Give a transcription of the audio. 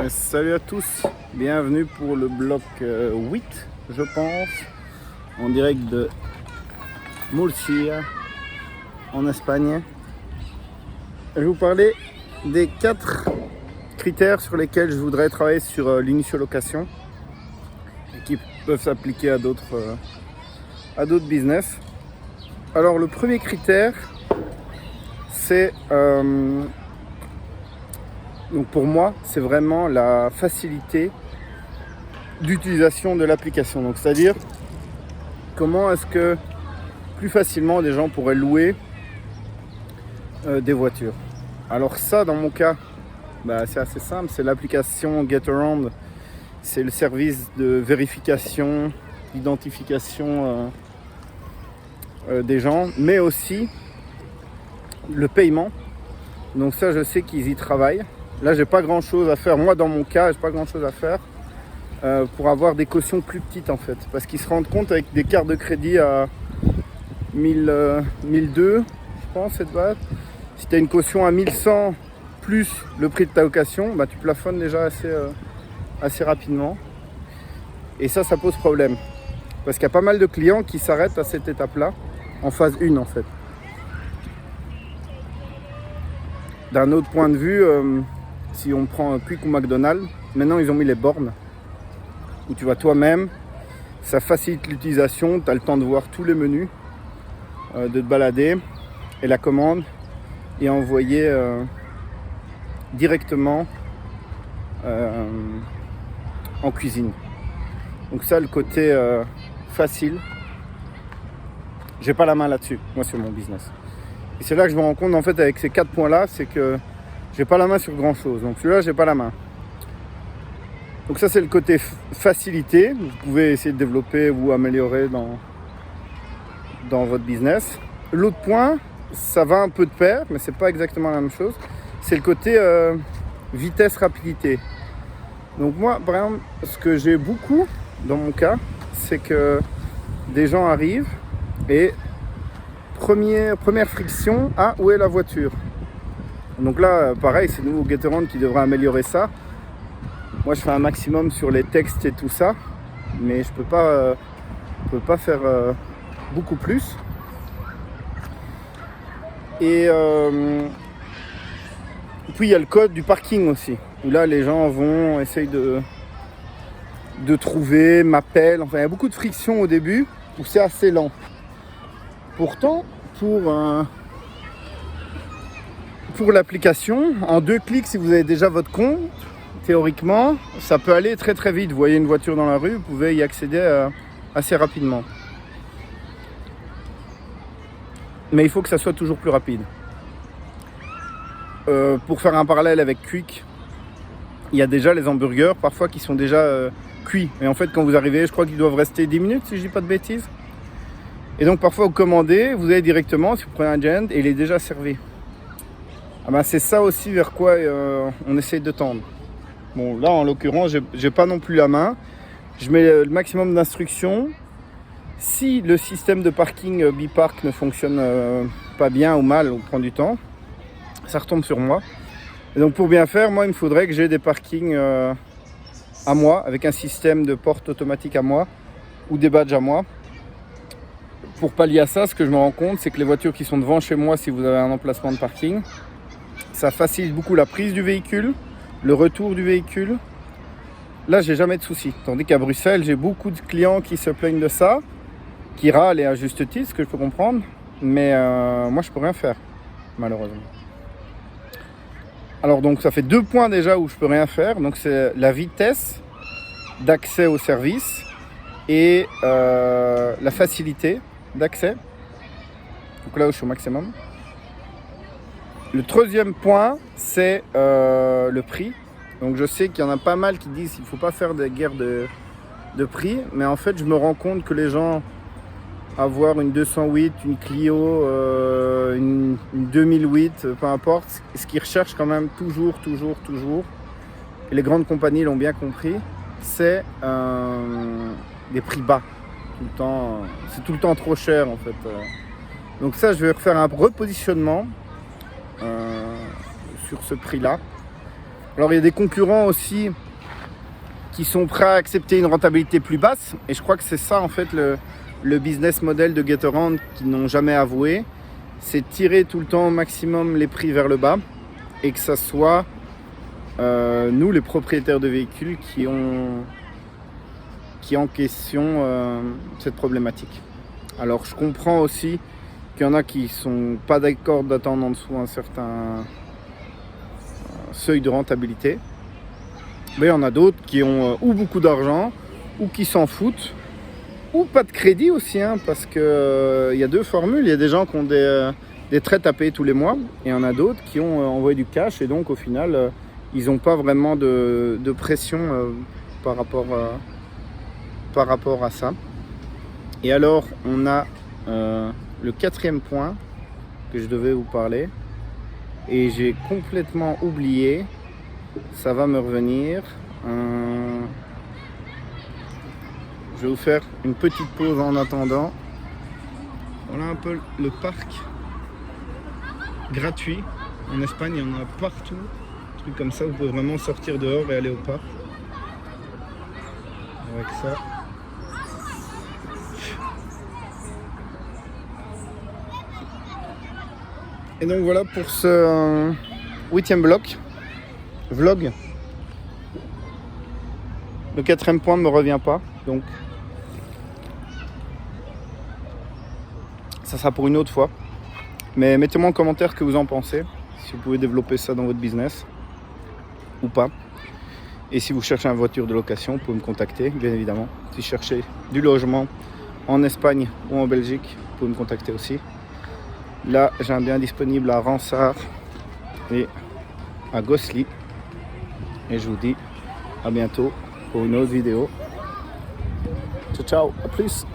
Salut à tous, bienvenue pour le bloc 8, je pense, en direct de Murcia, en Espagne. Je vais vous parler des 4 critères sur lesquels je voudrais travailler sur l'initiolocation et qui peuvent s'appliquer à d'autres business. Alors le premier critère, c'est donc pour moi, c'est vraiment la facilité d'utilisation de l'application. Donc c'est-à-dire comment est-ce que plus facilement des gens pourraient louer des voitures. Alors ça, dans mon cas, c'est assez simple. C'est l'application GetAround. C'est le service de vérification, d'identification des gens, mais aussi le paiement. Donc ça, je sais qu'ils y travaillent. Là, j'ai pas grand chose à faire. Moi, dans mon cas, j'ai pas grand chose à faire pour avoir des cautions plus petites en fait. Parce qu'ils se rendent compte avec des cartes de crédit à 1002, je pense, cette base. Si tu as une caution à 1100 plus le prix de ta location, tu plafonnes déjà assez rapidement. Et ça pose problème. Parce qu'il y a pas mal de clients qui s'arrêtent à cette étape-là, en phase 1 en fait. D'un autre point de vue, si on prend Quick ou McDonald's, maintenant ils ont mis les bornes où tu vas toi-même, ça facilite l'utilisation, tu as le temps de voir tous les menus, de te balader et la commande est envoyée directement en cuisine. Donc ça, le côté facile, j'ai pas la main là-dessus, moi sur mon business. Et c'est là que je me rends compte en fait avec ces 4 points là, c'est que j'ai pas la main sur grand chose. Donc celui-là, j'ai pas la main. Donc ça, c'est le côté facilité. Vous pouvez essayer de développer ou améliorer dans votre business. L'autre point, ça va un peu de pair, mais c'est pas exactement la même chose. C'est le côté vitesse, rapidité. Donc moi, par exemple, ce que j'ai beaucoup dans mon cas, c'est que des gens arrivent et première friction, où est la voiture? Donc là, pareil, c'est nous au GetAround qui devrait améliorer ça. Moi, je fais un maximum sur les textes et tout ça, mais je peux pas faire beaucoup plus. Et puis il y a le code du parking aussi, où là les gens vont essayer de trouver, m'appellent. Enfin, il y a beaucoup de friction au début où c'est assez lent. Pourtant, pour l'application, en 2 clics, si vous avez déjà votre compte, théoriquement, ça peut aller très très vite. Vous voyez une voiture dans la rue, vous pouvez y accéder assez rapidement. Mais il faut que ça soit toujours plus rapide. Pour faire un parallèle avec Quick, il y a déjà les hamburgers parfois qui sont déjà cuits. Et en fait, quand vous arrivez, je crois qu'ils doivent rester 10 minutes si je dis pas de bêtises. Et donc parfois vous commandez, vous allez directement, si vous prenez un Giant, et il est déjà servi. C'est ça aussi vers quoi on essaye de tendre. Bon, là en l'occurrence, j'ai pas non plus la main. Je mets le maximum d'instructions. Si le système de parking Bipark ne fonctionne pas bien ou mal, ou prend du temps, ça retombe sur moi. Et donc pour bien faire, moi il me faudrait que j'ai des parkings à moi, avec un système de porte automatique à moi, ou des badges à moi. Pour pallier à ça, ce que je me rends compte, c'est que les voitures qui sont devant chez moi, si vous avez un emplacement de parking, ça facilite beaucoup la prise du véhicule, le retour du véhicule. Là, j'ai jamais de soucis. Tandis qu'à Bruxelles, j'ai beaucoup de clients qui se plaignent de ça, qui râlent et à juste titre, ce que je peux comprendre. Mais moi, je peux rien faire, malheureusement. Alors donc, ça fait 2 points déjà où je peux rien faire. Donc c'est la vitesse d'accès au service et la facilité d'accès. Donc là où je suis au maximum. Le 3e point, c'est le prix. Donc je sais qu'il y en a pas mal qui disent qu'il ne faut pas faire de guerre de prix. Mais en fait, je me rends compte que les gens, avoir une 208, une Clio, une 2008, peu importe, ce qu'ils recherchent quand même toujours, et les grandes compagnies l'ont bien compris, c'est des prix bas. Tout le temps, c'est tout le temps trop cher en fait. Donc ça, je vais refaire un repositionnement sur ce prix-là Alors il y a des concurrents aussi qui sont prêts à accepter une rentabilité plus basse. Et je crois que c'est ça en fait le business model de Getaround qu'ils n'ont jamais avoué. C'est tirer tout le temps au maximum les prix vers le bas et que ça soit nous les propriétaires de véhicules qui en question cette problématique. Alors je comprends aussi qu'il y en a qui sont pas d'accord d'attendre en dessous un certain seuil de rentabilité. Mais il y en a d'autres qui ont ou beaucoup d'argent, ou qui s'en foutent, ou pas de crédit aussi, hein, parce que y a deux formules. Il y a des gens qui ont des traites à payer tous les mois, et il y en a d'autres qui ont envoyé du cash, et donc au final, ils n'ont pas vraiment de pression par rapport à ça. Et alors, on a le quatrième point que je devais vous parler, et j'ai complètement oublié. Ça va me revenir. Je vais vous faire une petite pause en attendant. Voilà un peu le parc gratuit. En Espagne, il y en a partout. Des trucs comme ça, vous pouvez vraiment sortir dehors et aller au parc. Avec ça. Et donc voilà pour ce 8e bloc. Vlog. Le 4e point ne me revient pas, donc ça sera pour une autre fois. Mais mettez-moi en commentaire ce que vous en pensez, si vous pouvez développer ça dans votre business ou pas. Et si vous cherchez une voiture de location, vous pouvez me contacter, bien évidemment. Si vous cherchez du logement en Espagne ou en Belgique, vous pouvez me contacter aussi. Là, j'ai un bien disponible à Ransart et à Gosselies. Et je vous dis à bientôt pour une autre vidéo. Ciao, ciao, à plus.